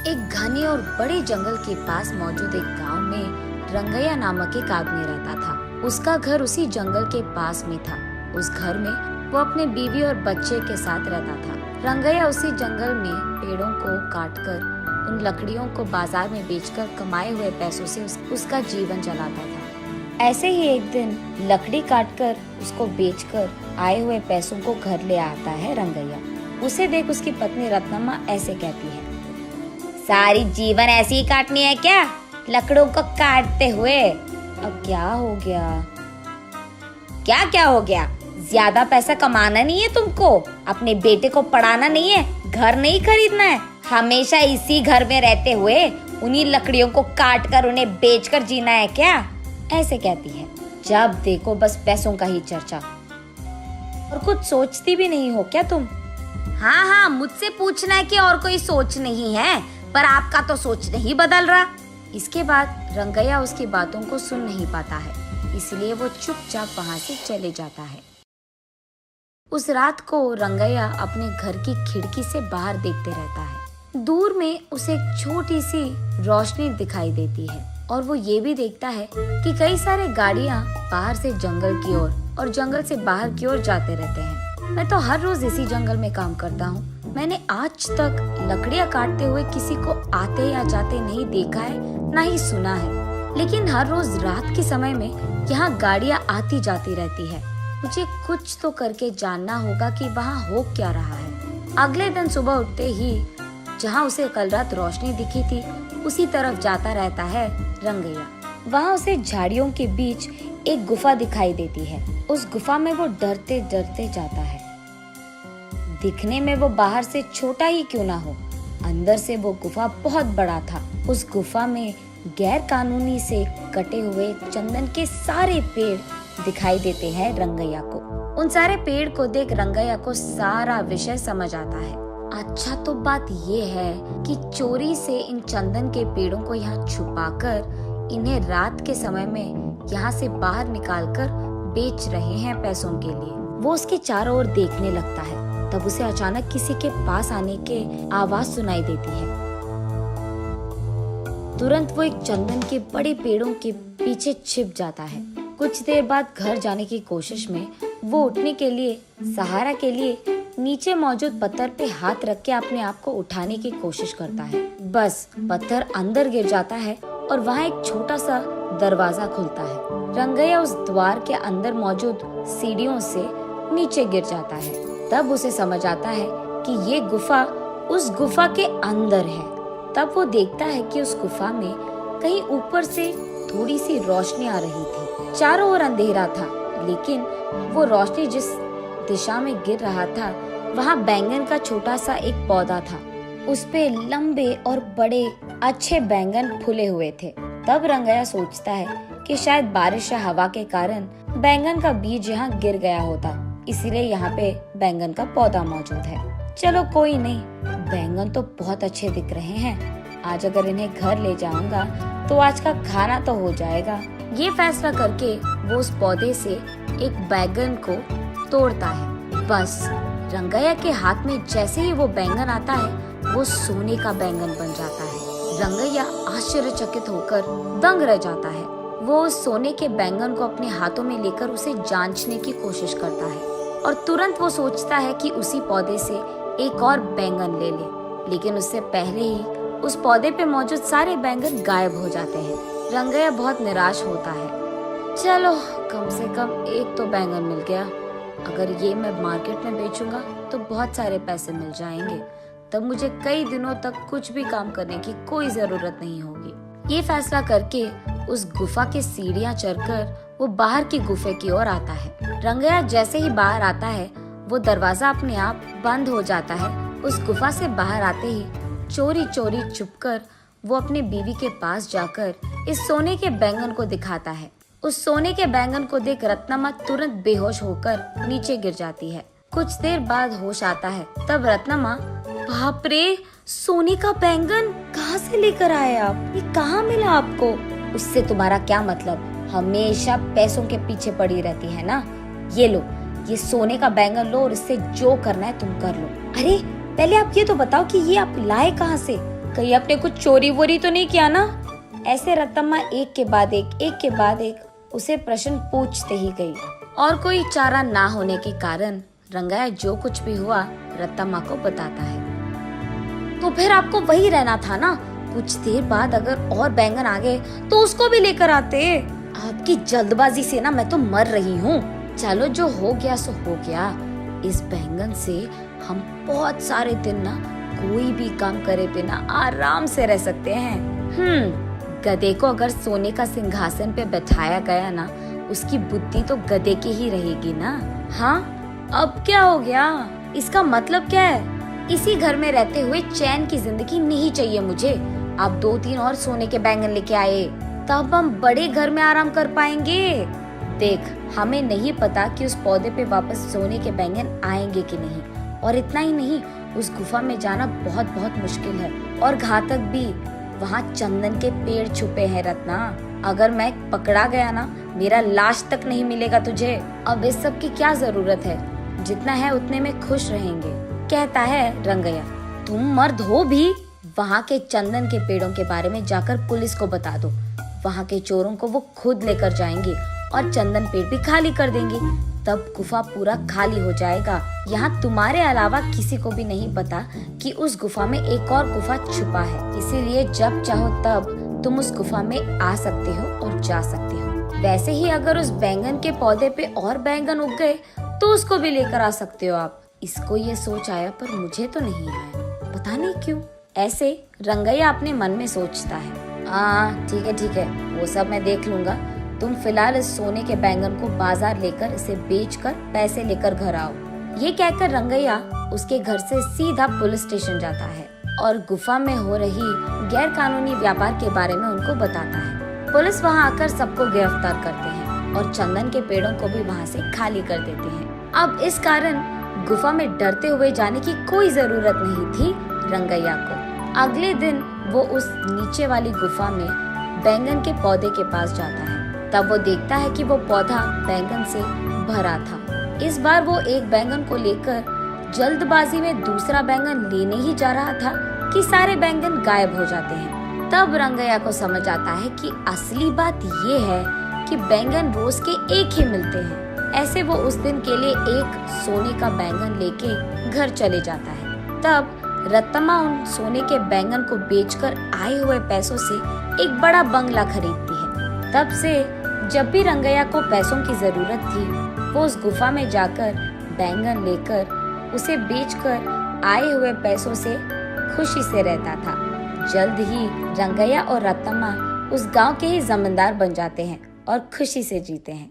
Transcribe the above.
एक घने और बड़े जंगल के पास मौजूद एक गांव में रंगैया नामक एक आदमी रहता था। उसका घर उसी जंगल के पास में था। उस घर में वो अपने बीवी और बच्चे के साथ रहता था। रंगैया उसी जंगल में पेड़ों को काटकर उन लकड़ियों को बाजार में बेचकर कमाए हुए पैसों से उसका जीवन चलाता था। ऐसे ही एक दिन लकड़ी काटकर उसको बेचकर आए हुए पैसों को घर ले आता है रंगैया। उसे देख उसकी पत्नी रत्नम्मा ऐसे कहती है, सारी जीवन ऐसे ही काटनी है क्या, लकड़ों को काटते हुए? अब क्या हो गया? क्या हो गया? ज्यादा पैसा कमाना नहीं है तुमको, अपने बेटे को पढ़ाना नहीं है, घर नहीं खरीदना है, हमेशा इसी घर में रहते हुए उन्हीं लकड़ियों को काट कर उन्हें बेचकर जीना है क्या? ऐसे कहती है। जब देखो बस पैसों का ही चर्चा, और कुछ सोचती भी नहीं हो क्या तुम? हाँ, मुझसे पूछना है कि और कोई सोच नहीं है, पर आपका तो सोच नहीं बदल रहा। इसके बाद रंगैया उसकी बातों को सुन नहीं पाता है, इसलिए वो चुपचाप वहाँ से चले जाता है। उस रात को रंगैया अपने घर की खिड़की से बाहर देखते रहता है। दूर में उसे एक छोटी सी रोशनी दिखाई देती है और वो ये भी देखता है कि कई सारे गाड़ियाँ बाहर से जंगल की ओर और जंगल से बाहर की ओर जाते रहते हैं। मैं तो हर रोज इसी जंगल में काम करता हूँ। मैंने आज तक लकड़ियाँ काटते हुए किसी को आते या जाते नहीं देखा है, ना ही सुना है। लेकिन हर रोज रात के समय में यहाँ गाड़ियाँ आती जाती रहती है। मुझे कुछ तो करके जानना होगा कि वहाँ हो क्या रहा है। अगले दिन सुबह उठते ही जहाँ उसे कल रात रोशनी दिखी थी, उसी तरफ जाता रहता है रंगैया। वहाँ उसे झाड़ियों के बीच एक गुफा दिखाई देती है। उस गुफा में वो डरते डरते जाता है। दिखने में वो बाहर से छोटा ही क्यों ना हो, अंदर से वो गुफा बहुत बड़ा था। उस गुफा में गैर कानूनी से कटे हुए चंदन के सारे पेड़ दिखाई देते हैं रंगैया को। उन सारे पेड़ को देख रंगैया को सारा विषय समझ आता है। अच्छा, तो बात ये है कि चोरी से इन चंदन के पेड़ों को यहाँ छुपाकर इन्हें रात के समय में यहाँ से बाहर निकालकर बेच रहे हैं पैसों के लिए। वो उसके चारों ओर देखने लगता है। तब उसे अचानक किसी के पास आने के आवाज सुनाई देती है। तुरंत वो एक चंदन के बड़े पेड़ों के पीछे छिप जाता है। कुछ देर बाद घर जाने की कोशिश में वो उठने के लिए सहारा के लिए नीचे मौजूद पत्थर पे हाथ रख के अपने आप को उठाने की कोशिश करता है। बस पत्थर अंदर गिर जाता है और वहाँ एक छोटा सा दरवाजा खुलता है। रंगैया उस द्वार के अंदर मौजूद सीढ़ियों से नीचे गिर जाता है। तब उसे समझ आता है कि ये गुफा उस गुफा के अंदर है। तब वो देखता है कि उस गुफा में कहीं ऊपर से थोड़ी सी रोशनी आ रही थी। चारों ओर अंधेरा था, लेकिन वो रोशनी जिस दिशा में गिर रहा था वहाँ बैंगन का छोटा सा एक पौधा था। उस पे लंबे और बड़े अच्छे बैंगन फूले हुए थे। तब रंगैया सोचता है कि शायद बारिश या हवा के कारण बैंगन का बीज यहाँ गिर गया होता, इसीलिए यहाँ पे बैंगन का पौधा मौजूद है। चलो कोई नहीं, बैंगन तो बहुत अच्छे दिख रहे हैं, आज अगर इन्हें घर ले जाऊंगा तो आज का खाना तो हो जाएगा। ये फैसला करके वो उस पौधे से एक बैंगन को तोड़ता है। बस रंगैया के हाथ में जैसे ही वो बैंगन आता है, वो सोने का बैंगन बन जाता है। रंगैया आश्चर्यचकित होकर दंग रह जाता है। वो उस सोने के बैंगन को अपने हाथों में लेकर उसे जांचने की कोशिश करता है और तुरंत वो सोचता है कि उसी पौधे से एक और बैंगन ले ले, लेकिन उससे पहले ही उस पौधे पे मौजूद सारे बैंगन गायब हो जाते हैं। रंगैया बहुत निराश होता है। चलो कम से कम एक तो बैंगन मिल गया, अगर ये मैं मार्केट में बेचूंगा तो बहुत सारे पैसे मिल जाएंगे, तब मुझे कई दिनों तक कुछ भी काम करने की कोई जरूरत नहीं होगी। ये फैसला करके उस गुफा की सीढ़ियां चढ़कर वो बाहर की गुफे की ओर आता है। रंगैया जैसे ही बाहर आता है, वो दरवाजा अपने आप बंद हो जाता है। उस गुफा से बाहर आते ही चोरी चोरी छुपकर वो अपने बीवी के पास जाकर इस सोने के बैंगन को दिखाता है। उस सोने के बैंगन को देख रत्नम्मा तुरंत बेहोश होकर नीचे गिर जाती है। कुछ देर बाद होश आता है। तब रत्नम्मा, बाप रे, सोने का बैंगन कहाँ से लेकर आए आप? ये कहाँ मिला आपको? उससे तुम्हारा क्या मतलब? हमेशा पैसों के पीछे पड़ी रहती है ना। ये लो, ये सोने का बैंगन लो और इससे जो करना है तुम कर लो। अरे पहले आप ये तो बताओ कि ये आप लाए कहाँ से? कहीं आपने कुछ चोरी वोरी तो नहीं किया ना? ऐसे रत्तम्मा एक के बाद एक उसे प्रश्न पूछते ही गई। और कोई चारा ना होने के कारण रंगैया जो कुछ भी हुआ रत्तम्मा को बताता है। तो फिर आपको वही रहना था ना, कुछ देर बाद अगर और बैंगन आ गए तो उसको भी लेकर आते। आपकी जल्दबाजी से ना मैं तो मर रही हूँ। चलो जो हो गया सो हो गया। इस बैंगन से हम बहुत सारे दिन ना कोई भी काम करे बिना आराम से रह सकते हैं। गधे को अगर सोने का सिंहासन पे बैठाया गया ना, उसकी बुद्धि तो गधे की ही रहेगी ना। हाँ, अब क्या हो गया? इसका मतलब क्या है? इसी घर में रहते हुए चैन की जिंदगी नहीं चाहिए मुझे। आप 2-3 और सोने के बैंगन लेके आए, तब हम बड़े घर में आराम कर पाएंगे। देख, हमें नहीं पता कि उस पौधे पे वापस सोने के बैंगन आएंगे कि नहीं, और इतना ही नहीं, उस गुफा में जाना बहुत बहुत मुश्किल है और घातक भी। वहाँ चंदन के पेड़ छुपे हैं रत्ना। अगर मैं पकड़ा गया ना, मेरा लाश तक नहीं मिलेगा तुझे। अब इस सब की क्या जरूरत है? जितना है उतने में खुश रहेंगे, कहता है रंगैया। तुम मर्द हो भी? वहाँ के चंदन के पेड़ों के बारे में जाकर पुलिस को बता दो। वहाँ के चोरों को वो खुद लेकर जाएंगे और चंदन पेड़ भी खाली कर देंगे। तब गुफा पूरा खाली हो जाएगा। यहाँ तुम्हारे अलावा किसी को भी नहीं पता कि उस गुफा में एक और गुफा छुपा है। इसीलिए जब चाहो तब तुम उस गुफा में आ सकते हो और जा सकते हो। वैसे ही अगर उस बैंगन के पौधे पे और बैंगन उग गए तो उसको भी लेकर आ सकते हो आप। इसको ये सोच आया पर मुझे तो नहीं आया, पता नहीं क्यों। ऐसे रंगैया अपने मन में सोचता है। ठीक है, वो सब मैं देख लूंगा। तुम फिलहाल इस सोने के बैंगन को बाजार लेकर इसे बेचकर पैसे लेकर घर आओ। ये कहकर रंगैया उसके घर से सीधा पुलिस स्टेशन जाता है और गुफा में हो रही गैर कानूनी व्यापार के बारे में उनको बताता है। पुलिस वहाँ आकर सबको गिरफ्तार करते हैं और चंदन के पेड़ों को भी वहाँ से खाली कर देते हैं। अब इस कारण गुफा में डरते हुए जाने की कोई जरूरत नहीं थी रंगैया को। अगले दिन वो उस नीचे वाली गुफा में बैंगन के पौधे के पास जाता है। तब वो देखता है कि वो पौधा बैंगन से भरा था। इस बार वो एक बैंगन को लेकर जल्दबाजी में दूसरा बैंगन लेने ही जा रहा था कि सारे बैंगन गायब हो जाते हैं। तब रंगैया को समझ आता है कि असली बात ये है कि बैंगन रोज के एक ही मिलते हैं। ऐसे वो उस दिन के लिए एक सोने का बैंगन लेके घर चले जाता है। तब रत्तम्मा उन सोने के बैंगन को बेचकर आए हुए पैसों से एक बड़ा बंगला खरीदती है। तब से जब भी रंगैया को पैसों की जरूरत थी, वो उस गुफा में जाकर बैंगन लेकर उसे बेचकर आए हुए पैसों से खुशी से रहता था। जल्द ही रंगैया और रत्तम्मा उस गांव के ही जमींदार बन जाते हैं और खुशी से जीते हैं।